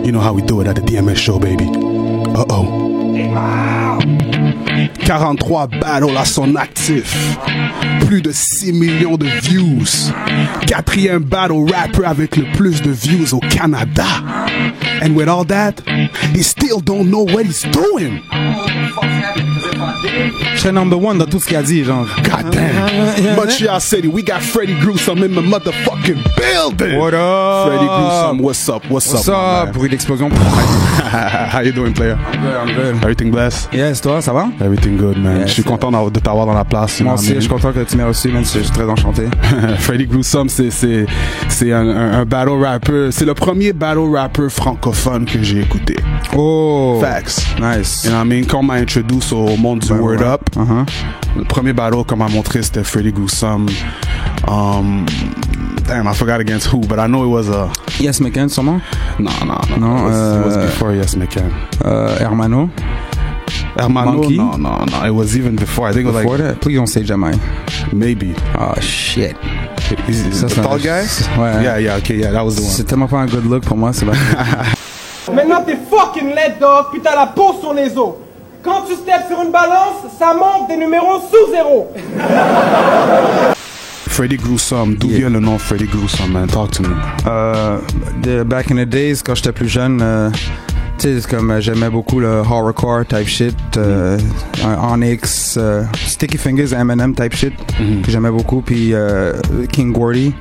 You know how we do it at the DMS show, baby. Uh-oh. 43 battles à son actif. Plus de 6 millions de views. 4e battle rapper avec le plus de views au Canada. And with all that, he still don't know what he's doing. Je serais number one dans tout ce qu'il a dit, genre. God damn. Montreal City, we got Freddie Gruesome in the motherfucking building. What up? Freddie Gruesome, what's up? What's up? Bruit d'explosion. How you doing, player? I'm good. Everything blessed? Yes, toi, ça va? Everything good, man. Yes, je suis content de t'avoir dans la place. Moi aussi, je suis content que tu m'aies reçu, man. Je suis très enchanté. Freddie Gruesome, c'est un battle rapper. C'est le premier battle rapper francophone que j'ai écouté. Oh! Facts. Nice. You know what I mean? Quand on m'a introduit au monde du Word Up, le premier battle qu'on m'a montré, c'était Freddie Gruesome. Damn, I forgot against who, but I know it was a... Yes McCann, sûrement? No. It was before Yes McCann. Hermano? Monkey? No. It was even before. I think it was before like... that? Please don't say Jamai. Maybe. Oh, shit. Is the tall guy? Ouais. Yeah, okay, that was the one. C'est tellement pas un good look pour moi, c'est Maintenant t'es fucking let dog, puis t'as la peau sur les os. Quand tu steps sur une balance, ça monte des numéros sous zéro. Freddie Gruesome, d'où vient le nom Freddie Gruesome, man? Talk to me. Back in the days, quand j'étais plus jeune, tu sais, comme j'aimais beaucoup le horrorcore type shit, Onyx, Sticky Fingers, Eminem type shit, que j'aimais beaucoup, puis King Gordy.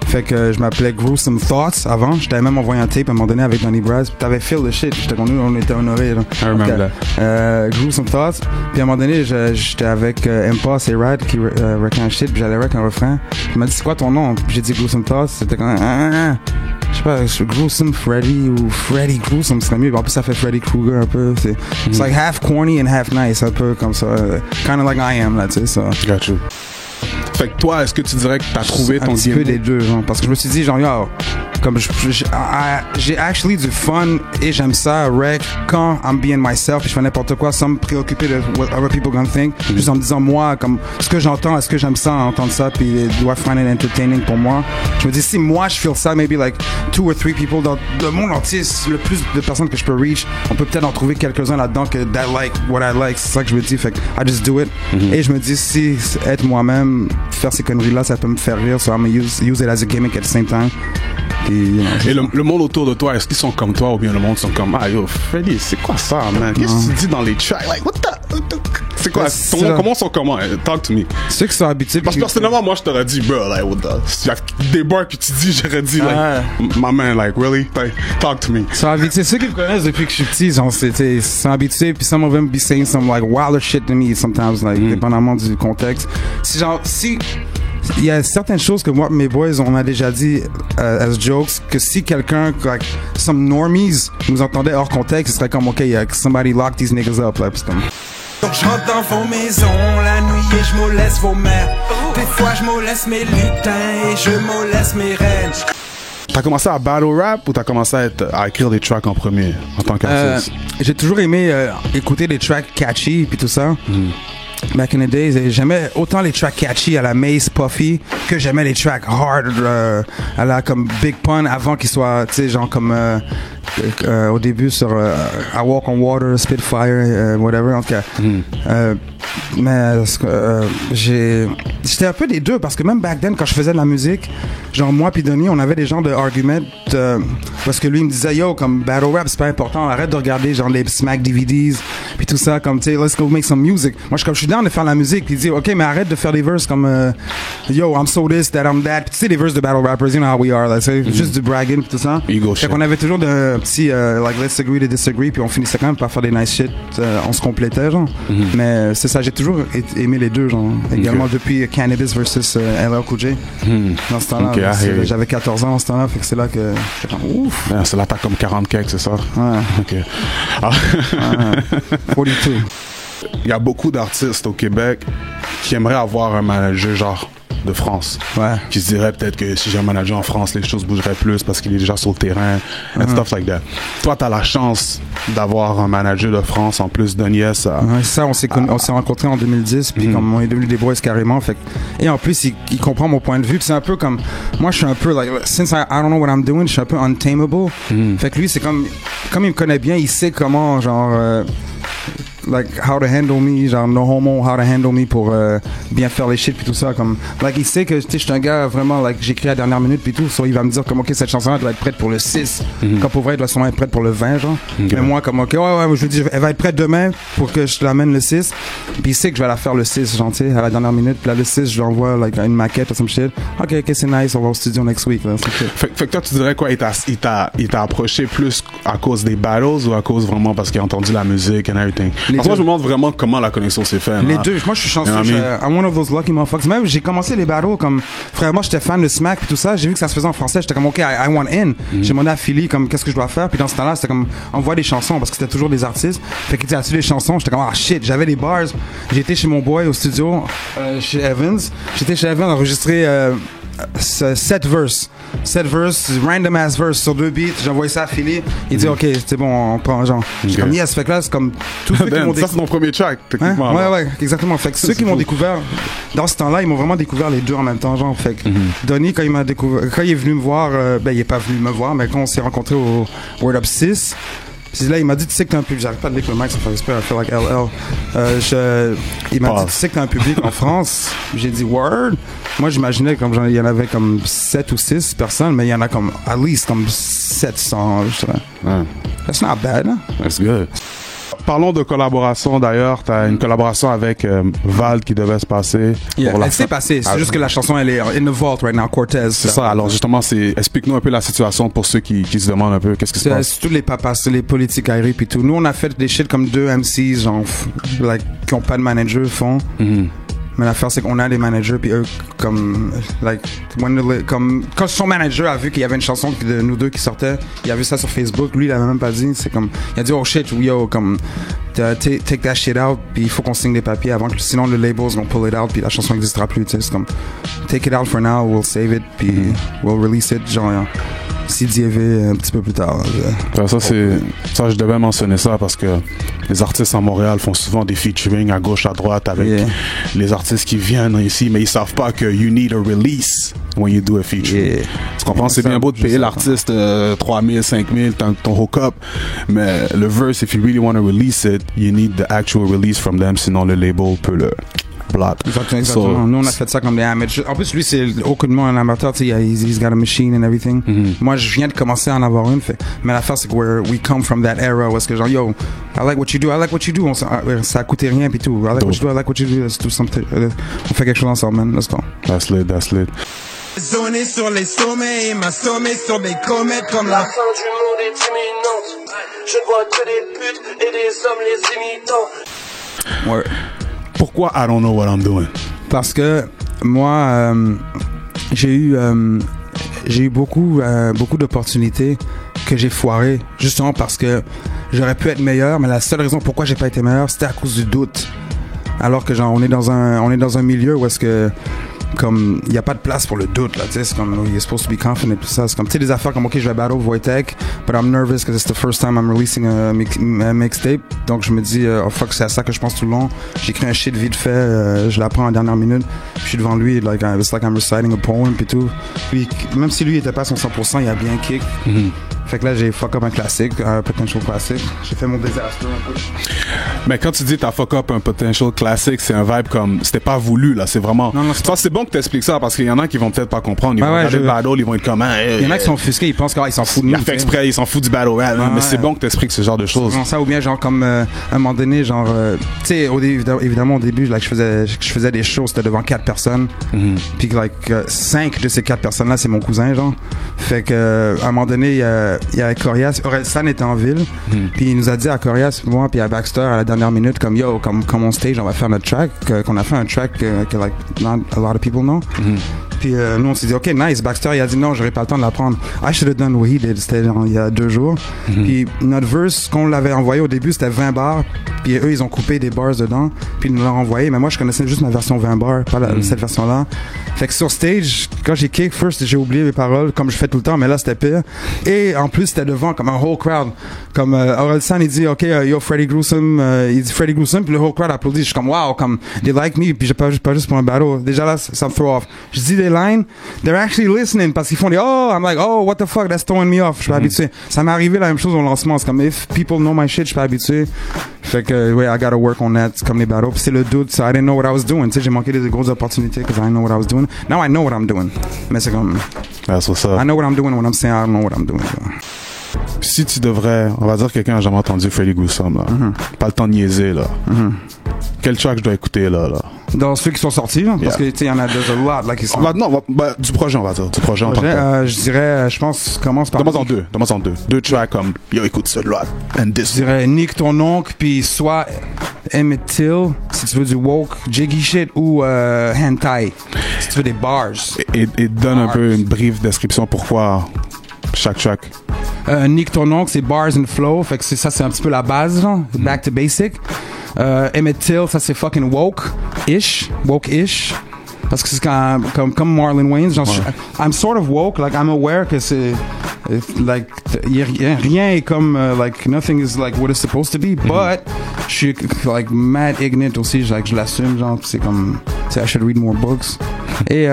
Fait que je m'appelais Gruesome Thoughts avant. Je t'avais même envoyé un tape à un moment donné avec Donny Braz. T'avais feel the shit. J'étais connu, on était honorés. I remember that. Gruesome Thoughts. Puis à un moment donné, j'étais avec Impasse et Rad qui wreck un shit. Puis j'allais wreck un refrain. Il m'a dit, c'est quoi ton nom? Puis j'ai dit Gruesome Thoughts. C'était comme, je sais pas, Gruesome Freddy ou Freddy Gruesome serait mieux. En plus, ça fait Freddy Krueger un peu. C'est like half corny and half nice. Un peu comme ça. Kind of like I am, là, tu sais, ça. Got you. Fait que toi, est-ce que tu dirais que t'as trouvé ton un petit game? peu des deux, genre, parce que je me suis dit, genre, yo, comme j'ai actually du fun et j'aime ça, rec, quand I'm being myself, puis je fais n'importe quoi sans me préoccuper de what other people gonna think, juste en me disant, moi, comme, ce que j'entends, est-ce que j'aime ça, entendre ça, puis do I find it entertaining pour moi? Je me dis, si moi, je feel ça, maybe like 2 or 3 people dans le monde entier, le plus de personnes que je peux reach, on peut peut-être en trouver quelques-uns là-dedans que that like what I like, c'est ça que je me dis, fait que I just do it. Et je me dis, si être moi-même, faire ces conneries-là, ça peut me faire rire, so I'm gonna use it as a gimmick at the same time. Et le monde autour de toi, est-ce qu'ils sont comme toi ou bien le monde sont comme, ah yo, Freddie, c'est quoi ça, man? Qu'est-ce que tu dis dans les tracks? Like, what the... C'est quoi? Comment sont comment? Talk to me. Ceux qui sont habitués. Parce que personnellement, moi, je t'aurais dit, bro, like, what the... S'il y a des bars que tu dis, j'aurais dit, like, my man, like, really? Like, talk to me. Sont habitués. Ceux qui me connaissent depuis que je suis petit, genre, sont habitués, puis some of them be saying some, like, wilder shit to me sometimes, like, dépendamment du contexte. Si il y a certaines choses que moi mes boys on a déjà dit as jokes que si quelqu'un like some normies nous entendait hors contexte ce serait comme ok somebody lock these niggas up là comme donc je rentre dans vos maisons la nuit et je moleste vos mères des fois je moleste mes lutins et je moleste mes reines. T'as commencé à battle rap ou t'as commencé à écrire des tracks en premier en tant qu'artiste? J'ai toujours aimé écouter des tracks catchy puis tout ça. Back in the days, j'aimais autant les tracks catchy à la Mace Puffy que j'aimais les tracks hard à la comme Big Pun avant qu'ils soient, tu sais, genre comme au début sur I Walk on Water, Spitfire, whatever, en tout cas. Mais j'étais un peu des deux parce que même back then quand je faisais de la musique, genre moi puis Donny, on avait des genres de arguments parce que lui il me disait yo comme battle rap c'est pas important, arrête de regarder genre les Smack DVDs puis tout ça comme tu sais let's go make some music. Moi je suis down de faire la musique puis il dit ok mais arrête de faire des verses comme yo I'm so this that I'm that, tu sais les verses de battle rappers you know how we are là, c'est juste du bragging puis tout ça. Fait qu'on avait toujours de petits like let's agree to disagree puis on finissait quand même par faire des nice shit, on se complétait genre. Mais c'est ça, j'ai toujours aimé les deux genre également depuis Cannabis versus LL Cool J. Dans ce temps-là j'avais 14 ans en ce temps-là, fait que c'est là que j'étais comme ouf. C'est là t'as comme 40 cakes, c'est ça? Ouais. Ok. 42. Il y a beaucoup d'artistes au Québec qui aimeraient avoir un manager genre de France. Ouais. Qui se dirait peut-être que si j'ai un manager en France, les choses bougeraient plus parce qu'il est déjà sur le terrain, and stuff like that. Toi, t'as la chance d'avoir un manager de France en plus d'Agnès. Ouais, ça, on s'est rencontrés en 2010, puis comme on est devenus des boys carrément. Fait, et en plus, il comprend mon point de vue. C'est un peu comme, moi, je suis un peu, like, since I don't know what I'm doing, je suis un peu untamable. Fait que lui, c'est comme il me connaît bien, il sait comment, genre, like, how to handle me, genre, no homo, how to handle me pour bien faire les shit, puis tout ça. Comme, like, il sait que, tu sais, je suis un gars vraiment, like, j'écris à la dernière minute, puis tout. So, il va me dire, comme, ok, cette chanson-là doit être prête pour le 6. Quand pour vrai, elle doit sûrement être prête pour le 20, genre. Mais moi, comme, ok, ouais, je veux dire, elle va être prête demain pour que je l'amène le 6. Puis il sait que je vais la faire le 6, genre, tu sais, à la dernière minute. Puis là, le 6, je lui envoie, like, une maquette ou some shit. Ok, c'est nice, on va au studio next week, là. Fait que toi, tu dirais quoi, il t'a approché plus à cause des battles ou à cause vraiment parce qu'il a entendu la musique and everything? Parce que moi, je me demande vraiment comment la connexion s'est faite. Les deux. Moi, je suis chanceux. I'm one of those lucky motherfuckers. Même, j'ai commencé les battles comme, frère, moi, j'étais fan de Smack et tout ça. J'ai vu que ça se faisait en français. J'étais comme, OK, I want in. J'ai demandé à Philly, comme, qu'est-ce que je dois faire. Puis dans ce temps-là, c'était comme, envoie des chansons parce que c'était toujours des artistes. Fait que, tu sais, les chansons, j'étais comme, ah shit, j'avais des bars. J'étais chez mon boy au studio, chez Evans. J'étais chez Evans enregistré, 7 verses, random ass verse sur 2 beats. J'ai envoyé ça à Philly. Il dit ok, c'est bon, on prend genre. J'ai comme yes, fait que là c'est comme tous ceux qui m'ont découvert. Ça c'est mon premier track techniquement. Hein? Ouais, exactement. Fait que ceux qui m'ont découvert dans ce temps-là, ils m'ont vraiment découvert les deux en même temps, genre. Fait que Donny, quand il est venu me voir, il est pas venu me voir, mais quand on s'est rencontrés au Word Up 6. Puis là, il m'a dit, tu sais que t'as un public. J'arrête pas de lire le mic, ça fait exprès, I feel like LL. Il m'a dit, tu sais que t'as un public en France. J'ai dit, word. Moi, j'imaginais comme il y en avait comme 7 ou 6 personnes, mais il y en a comme, at least, comme 700, je dirais. That's not bad, hein? That's good. Parlons de collaboration d'ailleurs. T'as une collaboration avec Val qui devait se passer. Elle s'est passée. C'est juste que la chanson, elle est in the vault right now, Cortez. C'est ça. Alors justement, explique-nous un peu la situation pour ceux qui se demandent un peu qu'est-ce qui se passe. C'est tous les papas, les politiques aériens puis tout. Nous, on a fait des shit comme 2 MCs, genre, like, qui ont pas de manager, font. Mais l'affaire, c'est qu'on a des managers, puis eux, comme, like, quand son manager a vu qu'il y avait une chanson de nous deux qui sortait, il a vu ça sur Facebook, lui, il avait même pas dit, c'est comme, il a dit, oh shit, yo, comme, take that shit out, puis il faut qu'on signe des papiers avant que, sinon le labels vont pull it out, puis la chanson n'existera plus, tu sais, c'est comme, take it out for now, we'll save it, puis we'll release it, genre, CDV un petit peu plus tard. Ça, je devais mentionner ça parce que les artistes à Montréal font souvent des featuring à gauche, à droite avec les artistes qui viennent ici, mais ils savent pas que you need a release when you do a feature. Tu comprends? C'est bien beau de payer l'artiste 3000, 5000, ton hook-up, mais le verse, if you really want to release it, you need the actual release from them, sinon le label peut le block. Exactement. So, nous, on a fait ça comme des amateurs. En plus, lui, c'est aucunement un amateur. Tu sais, he's got a machine and everything. Moi, je viens de commencer à en avoir une. Mais l'affaire, c'est que we come from that era où est-ce que genre, yo, I like what you do, I like what you do. Ça a coûté rien, puis tout. I like what you do, I like what you do. Let's do something. On fait quelque chose ensemble, man. Let's go. That's lit. Zoné sur les sommets et m'assommer sur des comètes comme la fin du monde est imminente. Je ne vois que des putes et des hommes les imitants. Ouais. Pourquoi I don't know what I'm doing? Parce que moi, j'ai eu beaucoup d'opportunités que j'ai foirées, justement parce que j'aurais pu être meilleur, mais la seule raison pourquoi j'ai pas été meilleur, c'était à cause du doute. Alors que genre on est dans un milieu où est-ce que comme il y a pas de place pour le doute là, tu sais, c'est comme you're supposed to be confident, tout ça, c'est comme tu sais des affaires comme ok je vais battle Wojtek, but I'm nervous because it's the first time I'm releasing a mixtape, donc je me dis oh fuck, c'est à ça que je pense tout le long. J'écris un shit vite fait, je l'apprends en dernière minute, puis je suis devant lui like it's like I'm reciting a poem puis tout, puis même si lui était pas à son 100%, il a bien kick. Fait que là, j'ai fuck up un classique, un potential classique. J'ai fait mon disaster un peu. Mais quand tu dis t'as fuck up un potential classique, c'est un vibe comme, c'était pas voulu, là, c'est vraiment. Non, c'est bon que t'expliques ça parce qu'il y en a qui vont peut-être pas comprendre. Ils vont regarder le battle, ils vont être comme, il y en a qui sont offusqués, ils pensent qu'ils s'en foutent de nous. Il a fait exprès, ils s'en foutent du battle rap. Mais c'est bon que t'expliques ce genre de choses. Ça, ou bien, genre, comme, à un moment donné, genre, tu sais, évidemment, au début, like, je faisais des shows, c'était devant 4 personnes. Puis, like, 5 de ces 4 personnes-là, c'est mon cousin, genre. Fait que, à un moment donné, il y a Corias, Orelsan était en ville, puis il nous a dit à Corias, moi, puis à Baxter, à la dernière minute, comme yo, comme on stage, on va faire notre track, qu'on a fait un track que like not a lot of people know. Puis nous on s'est dit ok nice. Baxter il a dit non, j'aurais pas le temps de l'apprendre. I should have done what he did. C'était genre il y a 2 jours. Puis notre verse qu'on l'avait envoyé au début c'était 20 bars. Puis eux ils ont coupé des bars dedans. Puis ils nous l'ont envoyé. Mais moi je connaissais juste ma version 20 bars, pas cette version là. Fait que sur stage, quand j'ai kick, first, j'ai oublié mes paroles, comme je fais tout le temps, mais là, c'était pire. Et en plus, c'était devant, comme un whole crowd. Comme Orelsan, il dit, OK, yo, Freddy Gruesome, il dit Freddy Gruesome, puis le whole crowd applaudit. Je suis comme, wow, comme, they like me, puis j'ai pas juste pour un battle. Déjà là, ça me throw off. Je dis des lines, they're actually listening, parce qu'ils font des, oh, I'm like, oh, what the fuck, that's throwing me off. Je suis pas habitué. Ça m'est arrivé la même chose au lancement. C'est comme, if people know my shit, je suis pas habitué. Fait que, ouais, I gotta work on that, comme les battles. Puis c'est le doute, so I didn't know what I was doing. Tu sais, j'ai manqué des grosses opportunités, because I didn't know what I was doing. Now I know what I'm doing. Mais c'est comme, That's what's up. I know what I'm doing when I'm saying I don't know what I'm doing. So. Si tu devrais, on va dire que quelqu'un a jamais entendu Freddy Gruesome, là. Pas le temps de niaiser, là. Quel track je dois écouter, là? Dans ceux qui sont sortis, là, parce que, tu sais, il y en a there's a lot, là, qui sont. Du projet, on va dire. Du projet en tant que tel. Je dirais, je pense, commence par. Demande-en deux. Deux tracks comme, yo, écoute celui-là. And this. Je dirais Nick ton oncle, puis soit Emmett Till, si tu veux du woke, jiggy shit, ou hentai, si tu veux des bars. Et donne un peu une brève description pourquoi chaque track. Nick ton oncle, c'est bars and flow, fait que c'est un petit peu la base, genre, back to basic. Emmett Till, ça c'est fucking woke-ish. Parce que c'est comme Marlon Wayans, genre, I'm sort of woke, like I'm aware que c'est, like, rien est comme, like, nothing is like what it's supposed to be, but je suis, like, mad ignorant aussi, like, je l'assume, genre, c'est comme, I should read more books. Et,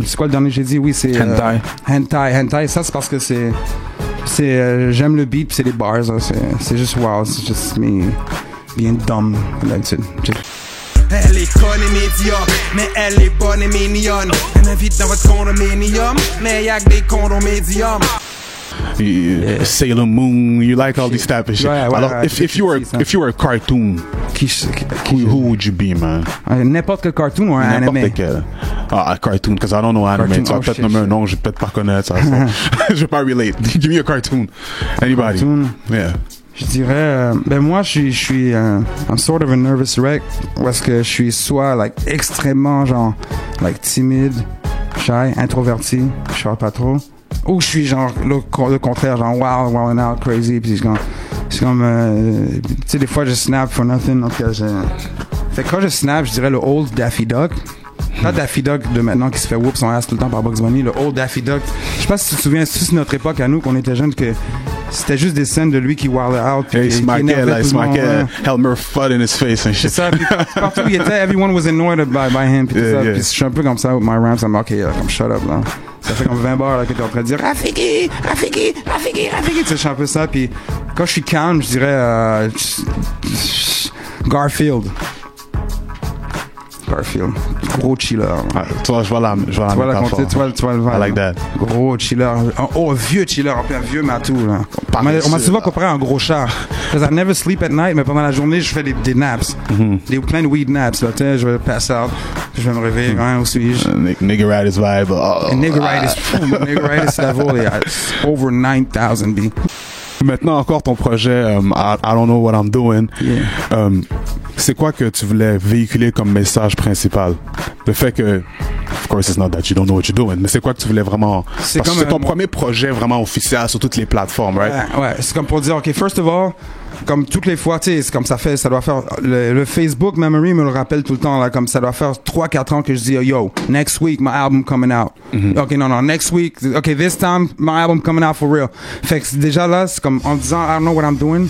c'est quoi le dernier que j'ai dit? Oui, c'est, hentai, ça c'est parce que c'est, j'aime le beat pis c'est les bars, là, c'est juste wow, c'est juste me being dumb, d'habitude. Elle est conne et médiocre, mais elle est bonne et mignonne. Elle invite dans votre condominium, mais y'a que des condos médiums. Sailor Moon, you like all these type of shit. Ouais, Alors, if you were a cartoon, who would you be, man? N'importe quel cartoon ou un anime? N'importe quel. Ah, cartoon, because I don't know anime. Cartoon, tu vas peut-être nommer un nom, je vais peut-être pas reconnaître ça. Je vais pas relate. Give me a cartoon. Anybody. Cartoon. Yeah. Je dirais, ben moi, je suis I'm sort of a nervous wreck, parce que je suis soit, like, extrêmement, genre, like, timide, shy, introverti, je parle pas trop, ou je suis, genre, le contraire, genre, wild and out, crazy, puis c'est comme, tu sais, des fois, je snap for nothing, donc, fait que quand je snap, je dirais le old Daffy Duck. Pas Daffy Duck de maintenant qui se fait whoop son ass tout le temps par Bugs Bunny, le old Daffy Duck. Je sais pas si tu te souviens, c'est notre époque à nous, qu'on était jeunes, que c'était juste des scènes de lui qui wilded out. Il se maquait, Helmer Fudd in his face and shit. C'est ça, puis partout où il était, everyone was annoyed by him, puis tout ça. Puis je suis un peu comme ça with my rams, I'm ok, comme shut up, là. Ça fait comme 20 bars, là, que t'es en train de dire Rafiki. Tu sais, je suis un peu ça, puis quand je suis calme, je dirais Garfield. Gros chiller. Tu vois, je vois la métaphore. Tu vois le vibe. I like that. Gros chiller. Un vieux chiller, un vieux matou, là. On m'a souvent comparé à un gros chat. Because I never sleep at night, mais pendant la journée, je fais des naps. Plein de weed naps, là. Tu sais, je vais pass out. Je vais me réveiller. Où suis-je? Niggeritis vibe. Niggeritis level, it's over 9,000 B. Maintenant encore ton projet I don't know what I'm doing. Yeah. C'est quoi que tu voulais véhiculer comme message principal? Le fait que, of course it's not that you don't know what you're doing, mais c'est quoi que tu voulais vraiment? C'est ton premier projet vraiment officiel sur toutes les plateformes, right? Ouais, c'est comme pour dire, ok, first of all, comme toutes les fois, tu sais, c'est comme ça doit faire, le Facebook Memory me le rappelle tout le temps, là, comme ça doit faire 3-4 ans que je dis, yo, next week, my album coming out. Ok, non, next week, ok, this time, my album coming out for real. Fait que déjà là, c'est comme en disant, I don't know what I'm doing.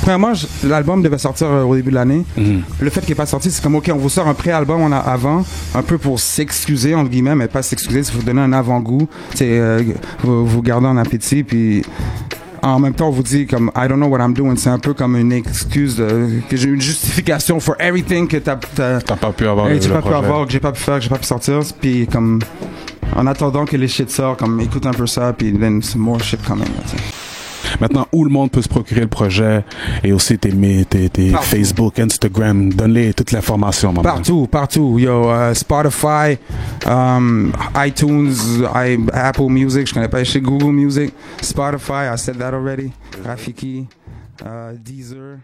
Premièrement, l'album devait sortir au début de l'année. Le fait qu'il n'est pas sorti, c'est comme, ok, on vous sort un pré-album avant, un peu pour s'excuser, entre guillemets, mais pas s'excuser, c'est vous donner un avant-goût, vous garder en appétit, puis en même temps, on vous dit comme I don't know what I'm doing, c'est un peu comme une excuse que j'ai une justification for everything que t'as pas pu avoir, que j'ai pas pu faire, que j'ai pas pu sortir, puis comme en attendant que les shit sortent, comme écoute un peu ça, puis then some more shit coming. Maintenant, où le monde peut se procurer le projet et aussi tes Facebook, Instagram, donne-les toute l'information. Partout. Yo, Spotify, iTunes, Apple Music, je connais pas, chez Google Music, Spotify, I said that already, Rafiki, Deezer.